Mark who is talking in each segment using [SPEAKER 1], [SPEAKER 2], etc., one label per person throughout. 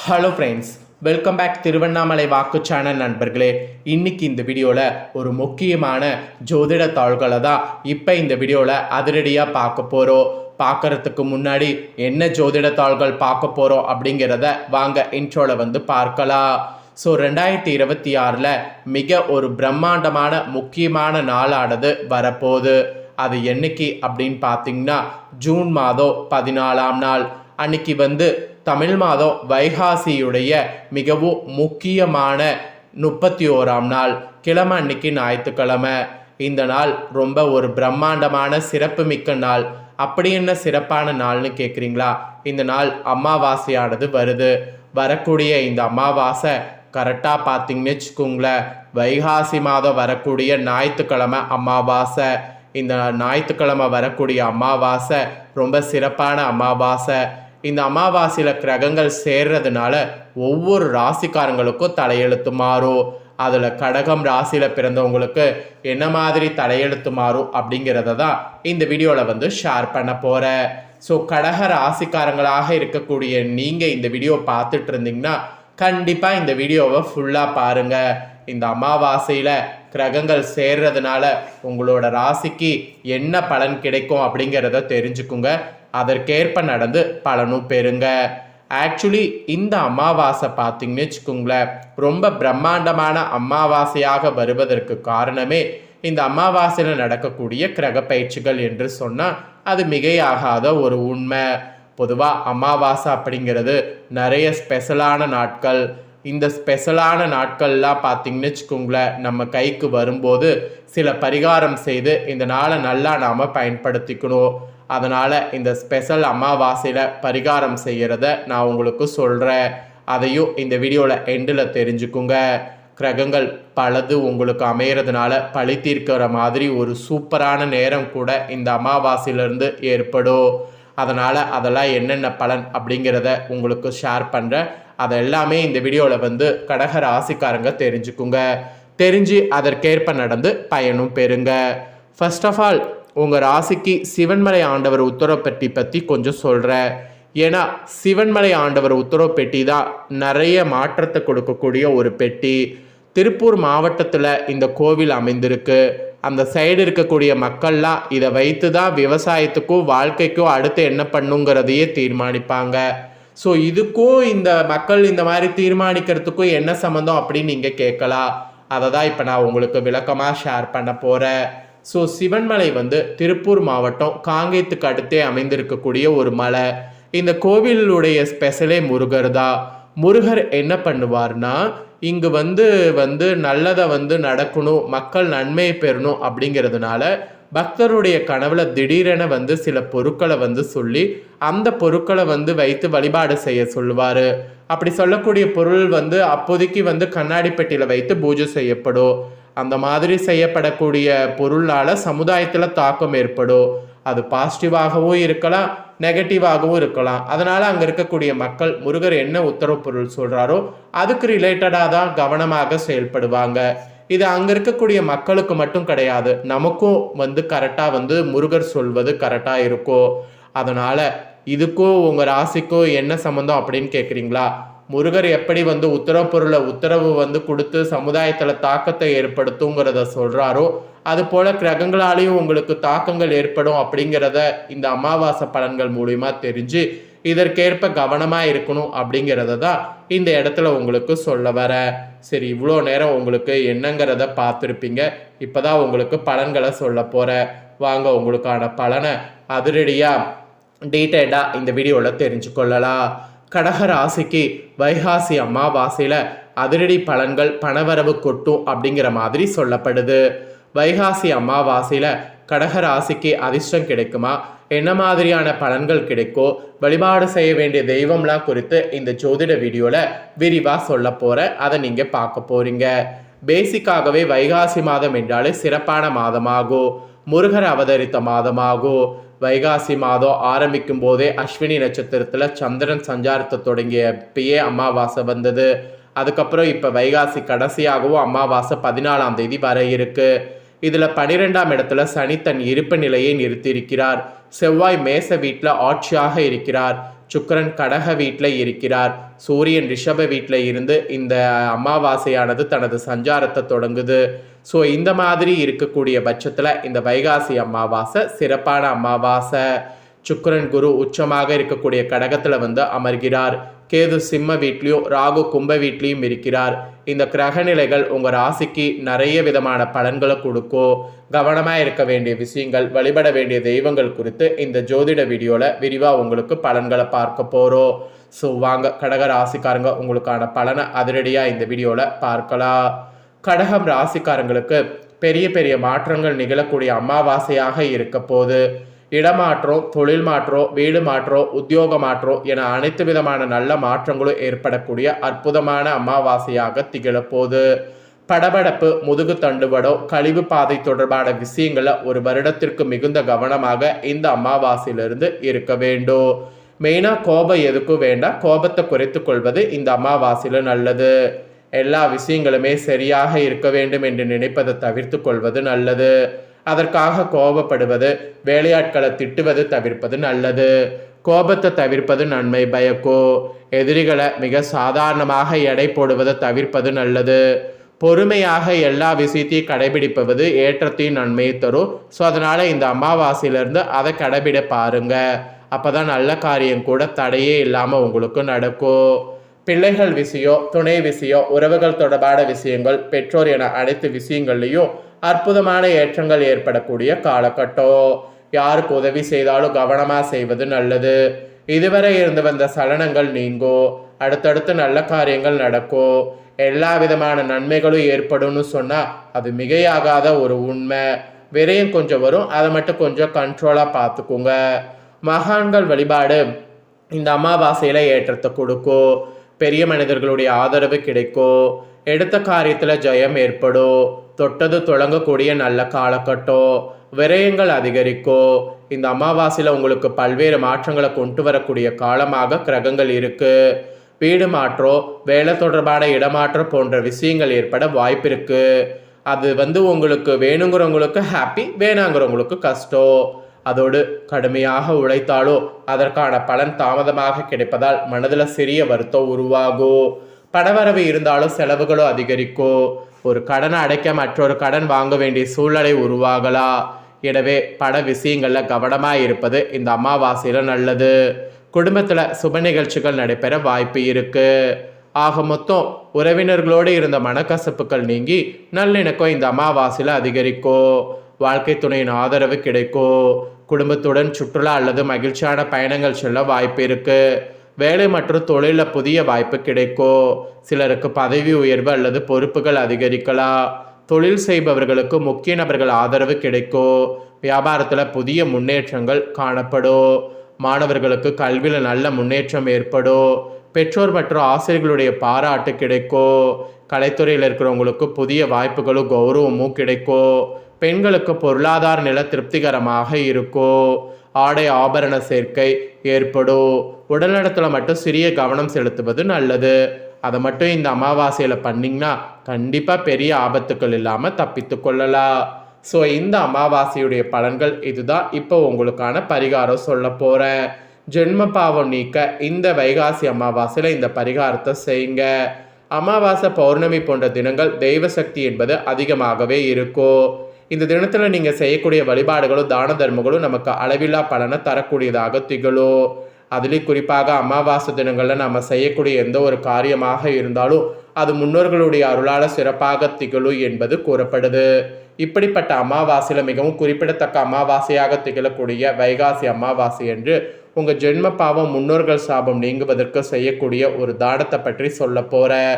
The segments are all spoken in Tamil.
[SPEAKER 1] Hello friends, welcome back Tiruvannamalai வாக்கு சேனல் நண்பர்களே. இன்னைக்கு இந்த வீடியோவில் ஒரு முக்கியமான ஜோதிட தாள்களை தான் இப்போ இந்த வீடியோவில் அதிரடியாக பார்க்க போகிறோம். பார்க்குறதுக்கு முன்னாடி என்ன ஜோதிட தாள்கள் பார்க்க போகிறோம் அப்படிங்கிறத வாங்க இன்ட்ரோவில் பார்க்கலாம். ஸோ 2026 மிக ஒரு பிரம்மாண்டமான முக்கியமான நாளானது வரப்போகுது. அது என்னைக்கு அப்படின்னு பார்த்தீங்கன்னா ஜூன் மாதம் 14ஆம் நாள் அன்னைக்கு தமிழ் மாதம் வைகாசியுடைய மிகவும் முக்கியமான 31ஆம் நாள் கிழமை அன்னைக்கு ஞாயிற்றுக்கிழமை. இந்த நாள் ரொம்ப ஒரு பிரம்மாண்டமான சிறப்பு மிக்க நாள். அப்படி என்ன சிறப்பான நாள்னு கேட்குறீங்களா? இந்த நாள் அமாவாசையானது வருது. வரக்கூடிய இந்த அமாவாசை கரெக்டாக பார்த்தீங்கன்னு வச்சுக்கோங்களேன், வைகாசி மாதம் வரக்கூடிய ஞாயிற்றுக்கிழமை அமாவாசை. இந்த ஞாயிற்றுக்கிழமை வரக்கூடிய அமாவாசை ரொம்ப சிறப்பான அமாவாசை. இந்த அமாவாசையில் கிரகங்கள் சேர்றதுனால ஒவ்வொரு ராசிக்காரங்களுக்கும் தலையெழுத்து மாறும். அதில் கடகம் ராசியில் பிறந்தவங்களுக்கு என்ன மாதிரி தலையெழுத்து மாறும் அப்படிங்கிறத தான் இந்த வீடியோவில் ஷேர் பண்ண போகிறேன். ஸோ கடக ராசிக்காரங்களாக இருக்கக்கூடிய நீங்கள் இந்த வீடியோ பார்த்துட்டு இருந்தீங்கன்னா கண்டிப்பாக இந்த வீடியோவை ஃபுல்லாக பாருங்கள். இந்த அமாவாசையில் கிரகங்கள் சேர்றதுனால உங்களோட ராசிக்கு என்ன பலன் கிடைக்கும் அப்படிங்கிறத தெரிஞ்சுக்குங்க. அதற்கேற்ப நடந்து பலனும் பெறுங்க. ஆக்சுவலி இந்த அமாவாசை பார்த்தீங்கன்னு வச்சுக்கோங்களேன், ரொம்ப பிரம்மாண்டமான அமாவாசையாக வருவதற்கு காரணமே இந்த அமாவாசையில் நடக்கக்கூடிய கிரக பயிற்சிகள் என்று சொன்னால் அது மிகையாகாத ஒரு உண்மை. பொதுவாக அமாவாசை அப்படிங்கிறது நிறைய ஸ்பெஷலான நாட்கள். இந்த ஸ்பெஷலான நாட்கள்லாம் பார்த்தீங்கன்னு வச்சுக்கோங்களேன், நம்ம கைக்கு வரும்போது சில பரிகாரம் செய்து இந்த நாளை நல்லா நாம் பயன்படுத்திக்கணும். அதனால் இந்த ஸ்பெஷல் அமாவாசையில் பரிகாரம் செய்கிறத நான் உங்களுக்கு சொல்கிறேன். அதையும் இந்த வீடியோவில் எண்டில் தெரிஞ்சுக்குங்க. கிரகங்கள் பலது உங்களுக்கு அமைகிறதுனால பழி தீர்க்கிற மாதிரி ஒரு சூப்பரான நேரம் கூட இந்த அமாவாசையிலேருந்து ஏற்படும். அதனால் அதெல்லாம் என்னென்ன பலன் அப்படிங்கிறத உங்களுக்கு ஷேர் பண்ணுறேன். அதெல்லாமே இந்த வீடியோவில் கடக ராசிக்காரங்க தெரிஞ்சுக்குங்க. தெரிஞ்சு அதற்கேற்ப நடந்து பயனும் பெறுங்க. ஃபர்ஸ்ட் ஆஃப் ஆல் உங்கள் ராசிக்கு சிவன்மலை ஆண்டவர் உத்தரவு பெட்டி பற்றி கொஞ்சம் சொல்கிறேன். ஏன்னா சிவன்மலை ஆண்டவர் உத்தரவு பெட்டி தான் நிறைய மாற்றத்தை கொடுக்கக்கூடிய ஒரு பெட்டி. திருப்பூர் மாவட்டத்தில் இந்த கோவில் அமைந்திருக்கு. அந்த சைடு இருக்கக்கூடிய மக்கள்லாம் இதை வைத்து தான் விவசாயத்துக்கும் வாழ்க்கைக்கும் அடுத்து என்ன பண்ணுங்கிறதையே தீர்மானிப்பாங்க. ஸோ இதுக்கும் இந்த மக்கள் இந்த மாதிரி தீர்மானிக்கிறதுக்கும் என்ன சம்மந்தம் அப்படின்னு நீங்கள் கேட்கலாம். அதை தான் இப்போ நான் உங்களுக்கு விளக்கமாக ஷேர் பண்ண போகிறேன். ஸோ சிவன்மலை திருப்பூர் மாவட்டம் காங்கேயத்துக்கு அடுத்தே அமைந்திருக்கக்கூடிய ஒரு மலை. இந்த கோவிலுடைய ஸ்பெஷலே முருகர் தான். முருகர் என்ன பண்ணுவார்னா, இங்கு நல்லதை நடக்கணும், மக்கள் நன்மையை பெறணும் அப்படிங்கிறதுனால பக்தருடைய கனவுல திடீரென சில பொருட்களை சொல்லி அந்த பொருட்களை வைத்து வழிபாடு செய்ய சொல்லுவார். அப்படி சொல்லக்கூடிய பொருள் அப்போதைக்கு கண்ணாடி பெட்டியில் வைத்து பூஜை செய்யப்படும். அந்த மாதிரி செய்யப்படக்கூடிய பொருளால் சமுதாயத்தில் தாக்கம் ஏற்படும். அது பாசிட்டிவாகவும் இருக்கலாம், நெகட்டிவாகவும் இருக்கலாம். அதனால் அங்கே இருக்கக்கூடிய மக்கள் முருகர் என்ன உத்தரவு பொருள் சொல்கிறாரோ அதுக்கு ரிலேட்டடாக தான் கவனமாக செயல்படுவாங்க. இது அங்கே இருக்கக்கூடிய மக்களுக்கு மட்டும் கிடையாது, நமக்கும் கரெக்டாக முருகர் சொல்வது கரெக்டாக இருக்கும். அதனால் இதுக்கும் உங்கள் ராசிக்கும் என்ன சம்மந்தம் அப்படின்னு கேட்குறீங்களா? முருகர் எப்படி உத்தரவு பொருளை உத்தரவு கொடுத்து சமுதாயத்தில் தாக்கத்தை ஏற்படுத்துங்கிறத சொல்கிறாரோ அது போல் கிரகங்களாலேயும் உங்களுக்கு தாக்கங்கள் ஏற்படும் அப்படிங்கிறத இந்த அமாவாசை பலன்கள் மூலிமா தெரிஞ்சு இதற்கேற்ப கவனமாக இருக்கணும் அப்படிங்கிறத தான் இந்த இடத்துல உங்களுக்கு சொல்ல வர. சரி, இவ்வளோ நேரம் உங்களுக்கு என்னங்கிறத பார்த்துருப்பீங்க. இப்போ தான் உங்களுக்கு பலன்களை சொல்ல போகிறேன். வாங்க உங்களுக்கான பலனை அதிரடியாக டீட்டெயிலாக இந்த வீடியோவில் தெரிஞ்சுக்கொள்ளலாம். கடக ராசிக்கு வைகாசி அமாவாசையில் அதிரடி பலன்கள் பணவரவு கொட்டும் அப்படிங்கிற மாதிரி சொல்லப்படுது. வைகாசி அமாவாசையில் கடக ராசிக்கு அதிர்ஷ்டம் கிடைக்குமா, என்ன மாதிரியான பலன்கள் கிடைக்கும், வழிபாடு செய்ய வேண்டிய தெய்வம்லாம் குறித்து இந்த ஜோதிட வீடியோவில் விரிவாக சொல்ல போகிறேன். அதை நீங்கள் பார்க்க போகிறீங்க. பேசிக்காகவே வைகாசி மாதம் என்றாலே சிறப்பான மாதமாகும். முருகர் அவதரித்த மாதமாகும். வைகாசி மாதம் ஆரம்பிக்கும் போதே அஸ்வினி நட்சத்திரத்தில் சந்திரன் சஞ்சாரத்தை தொடங்கியப்பயே அமாவாசை வந்தது. அதுக்கப்புறம் இப்போ வைகாசி கடைசியாகவும் அமாவாசை 14ஆம் தேதி வர இருக்கு. இதில் 12ஆம் இடத்துல சனி தன் இருப்பு நிலையை நிறுத்தியிருக்கிறார். செவ்வாய் மேச வீட்டில் ஆட்சியாக இருக்கிறார். சுக்கிரன் கடக வீட்டில் இருக்கிறார். சூரியன் ரிஷப வீட்டில் இருந்து இந்த அமாவாசையானது தனது சஞ்சாரத்தை தொடங்குது. ஸோ இந்த மாதிரி இருக்கக்கூடிய பட்சத்தில் இந்த வைகாசி அமாவாசை சிறப்பான அமாவாசை. சுக்கிரன் குரு உச்சமாக இருக்கக்கூடிய கடகத்தில் வந்து அமர்கிறார். கேது சிம்ம வீட்லேயும் ராகு கும்ப வீட்லேயும் இருக்கிறார். இந்த கிரக நிலைகள் உங்கள் ராசிக்கு நிறைய விதமான பலன்களை கொடுக்கும். கவனமாக இருக்க வேண்டிய விஷயங்கள், வழிபட வேண்டிய தெய்வங்கள் குறித்து இந்த ஜோதிட வீடியோவில் விரிவாக உங்களுக்கு பலன்களை பார்க்க போகிறோம். ஸோ வாங்க கடக ராசிக்காரங்க உங்களுக்கான பலனை அதிரடியாக இந்த வீடியோவில் பார்க்கலாம். கடகம் ராசிக்காரங்களுக்கு பெரிய பெரிய மாற்றங்கள் நிகழக்கூடிய அமாவாசையாக இருக்க போது. இடமாற்றம், தொழில் மாற்றம், வீடு மாற்றம், உத்தியோக மாற்றம் என அனைத்து விதமான நல்ல மாற்றங்களும் ஏற்படக்கூடிய அற்புதமான அமாவாசையாக திகழப்போது. படபடப்பு, முதுகு தண்டுவடம், கழிவு பாதை தொடர்பான விஷயங்களில் ஒரு வருடத்திற்கு மிகுந்த கவனமாக இந்த அமாவாசையிலிருந்து இருக்க வேண்டும். மெயினாக கோபம் எதுக்கும் வேண்டாம். கோபத்தை குறைத்து கொள்வது இந்த அமாவாசையில் நல்லது. எல்லா விஷயங்களுமே சரியாக இருக்க வேண்டும் என்று நினைப்பதை தவிர்த்து கொள்வது நல்லது. அதற்காக கோபப்படுவது, வேலையாட்களை திட்டுவது தவிர்ப்பது நல்லது. கோபத்தை தவிர்ப்பது நன்மை பயக்கோ. எதிரிகளை மிக சாதாரணமாக எடை போடுவதை தவிர்ப்பது நல்லது. பொறுமையாக எல்லா விஷயத்தையும் கடைபிடிப்பது ஏற்றத்தையும் நன்மையை தரும். ஸோ அதனால் இந்த அமாவாசையிலேருந்து அதை கடைபிட பாருங்க. அப்போ தான் நல்ல காரியம் கூட தடையே இல்லாமல் உங்களுக்கு நடக்கும். பிள்ளைகள் விஷயம், துணை விஷயம், உறவுகள் தொடர்பான விஷயங்கள், பெற்றோர் என அனைத்து விஷயங்கள்லையும் அற்புதமான ஏற்றங்கள் ஏற்படக்கூடிய காலகட்டம். யாருக்கு உதவி செய்தாலும் கவனமாக செய்வது நல்லது. இதுவரை இருந்து வந்த சலனங்கள் நீங்கும். அடுத்தடுத்து நல்ல காரியங்கள் நடக்கும். எல்லா விதமான நன்மைகளும் ஏற்படும்னு சொன்னால் அது மிகையாகாத ஒரு உண்மை. விரையும் கொஞ்சம் வரும், அதை மட்டும் கொஞ்சம் கண்ட்ரோலாக பார்த்துக்குங்க. மகான்கள் வழிபாடு இந்த அமாவாசையில் ஏற்றத்தை கொடுக்கும். பெரிய மனிதர்களுடைய ஆதரவு கிடைக்கும். எடுத்த காரியத்தில் ஜெயம் ஏற்படும். தொட்டது தொடங்கக்கூடிய நல்ல காலகட்டம். விரயங்கள் அதிகரிக்கும். இந்த அமாவாசையில் உங்களுக்கு பல்வேறு மாற்றங்களை கொண்டு வரக்கூடிய காலமாக கிரகங்கள் இருக்கு. வீடு மாற்றம், வேலை தொடர்பான இடமாற்றம் போன்ற விஷயங்கள் ஏற்பட வாய்ப்பு இருக்கு. அது வந்து உங்களுக்கு வேணுங்கிறவங்களுக்கு ஹாப்பி, வேணாங்கிறவங்களுக்கு கஷ்டம். அதோடு கடுமையாக உழைத்தாலோ அதற்கான பலன் தாமதமாக கிடைப்பதால் மனதில் சிறிய வருத்தம் உருவாகும். பணவரவு இருந்தாலும் செலவுகளும் அதிகரிக்கும். ஒரு கடனை அடைக்க மற்றொரு கடன் வாங்க வேண்டிய சூழ்நிலை உருவாகலாம். எனவே பல விஷயங்களில் கவனமாக இருப்பது இந்த அமாவாசையில் நல்லது. குடும்பத்தில் சுப நிகழ்ச்சிகள் நடைபெற வாய்ப்பு இருக்கு. ஆக மொத்தம் உறவினர்களோடு இருந்த மனக்கசப்புகள் நீங்கி நல்லிணக்கம் இந்த அமாவாசையில் அதிகரிக்கும். வாழ்க்கை துணையின் ஆதரவு கிடைக்கும். குடும்பத்துடன் சுற்றுலா அல்லது மகிழ்ச்சியான பயணங்கள் செல்ல வாய்ப்பு இருக்கு. வேலை மற்றும் தொழிலில் புதிய வாய்ப்பு கிடைக்கும். சிலருக்கு பதவி உயர்வு அல்லது பொறுப்புகள் அதிகரிக்கலாம். தொழில் செய்பவர்களுக்கு முக்கிய நபர்கள் ஆதரவு கிடைக்கும். வியாபாரத்தில் புதிய முன்னேற்றங்கள் காணப்படும். மாணவர்களுக்கு கல்வியில் நல்ல முன்னேற்றம் ஏற்படும். பெற்றோர் மற்றும் ஆசிரியர்களுடைய பாராட்டு கிடைக்கும். கலைத்துறையில் இருக்கிறவங்களுக்கு புதிய வாய்ப்புகளும் கௌரவமும் கிடைக்கும். பெண்களுக்கு பொருளாதார நிலை திருப்திகரமாக இருக்கும். ஆடை ஆபரண சேர்க்கை ஏற்படும். உடல்நலத்தில் மட்டும் சிறிய கவனம் செலுத்துவது நல்லது. அதை மட்டும் இந்த அமாவாசையில் பண்ணிங்கன்னா கண்டிப்பாக பெரிய ஆபத்துக்கள் இல்லாமல் தப்பித்து கொள்ளலாம். ஸோ இந்த அமாவாசையுடைய பலன்கள் இதுதான். இப்போ உங்களுக்கான பரிகாரம் சொல்ல போகிறேன். ஜென்ம பாவம் நீக்க இந்த வைகாசி அமாவாசையில் இந்த பரிகாரத்தை செய்யுங்க. அமாவாசை, பௌர்ணமி போன்ற தினங்கள் தெய்வ சக்தி என்பது அதிகமாகவே இருக்கும். இந்த தினத்தில் நீங்கள் செய்யக்கூடிய வழிபாடுகளும் தான தர்மங்களும் நமக்கு அளவில்லா பலனை தரக்கூடியதாக திகழும். அதுலேயும் குறிப்பாக அமாவாசை தினங்களில் நம்ம செய்யக்கூடிய எந்த ஒரு காரியமாக இருந்தாலும் அது முன்னோர்களுடைய அருளால் சிறப்பாக திகழும் என்பது கூறப்படுது. இப்படிப்பட்ட அமாவாசையில் மிகவும் குறிப்பிடத்தக்க அமாவாசையாக திகழக்கூடிய வைகாசி அமாவாசை என்று உங்கள் ஜென்ம பாவம், முன்னோர்கள் சாபம் நீங்குவதற்கு செய்யக்கூடிய ஒரு தானத்தை பற்றி சொல்ல போகிறேன்.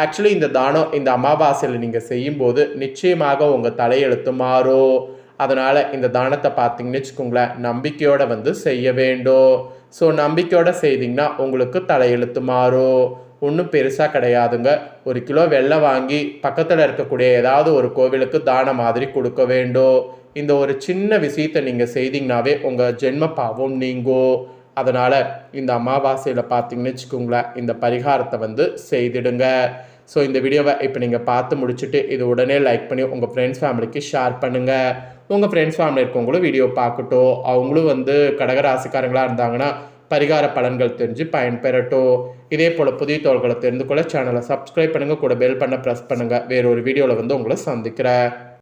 [SPEAKER 1] ஆக்சுவலி இந்த தானம் இந்த அமாவாசையில் நீங்கள் செய்யும்போது நிச்சயமாக உங்கள் தலையெழுத்து மாறும். அதனால் இந்த தானத்தை பார்த்தீங்கன்னு வச்சுக்கோங்களேன், நம்பிக்கையோடு வந்து செய்ய வேண்டும். ஸோ நம்பிக்கையோடு செய்தீங்கன்னா உங்களுக்கு தலையெழுத்து மாறும். ஒன்றும் பெருசாக கிடையாதுங்க. 1 கிலோ வெல்லம் வாங்கி பக்கத்தில் இருக்கக்கூடிய ஏதாவது ஒரு கோவிலுக்கு தானம் மாதிரி கொடுக்க வேண்டும். இந்த ஒரு சின்ன விஷயத்தை நீங்கள் செய்தீங்கன்னாவே உங்கள் ஜென்ம பாவம் நீங்கும். அதனால் இந்த அமாவாசையில் பார்த்தீங்கன்னு வச்சுக்கோங்களேன், இந்த பரிகாரத்தை வந்து செய்திடுங்க. ஸோ இந்த வீடியோவை இப்போ நீங்கள் பார்த்து முடிச்சுட்டு இது உடனே லைக் பண்ணி உங்கள் ஃப்ரெண்ட்ஸ் ஃபேமிலிக்கு ஷேர் பண்ணுங்கள். உங்கள் ஃப்ரெண்ட்ஸ் ஃபேமிலி இருக்கவங்களும் வீடியோ பார்க்கட்டும். அவங்களும் வந்து கடகராசிக்காரங்களாக இருந்தாங்கன்னா பரிகார பலன்கள் தெரிஞ்சு பயன்பெறட்டும். இதே போல் புதிய தகவல்களை தெரிந்து கொள்ள சேனலை சப்ஸ்கிரைப் பண்ணுங்கள், கூட பெல் பண்ண ப்ரெஸ் பண்ணுங்கள். வேறொரு வீடியோவில் உங்களை சந்திக்கிறேன்.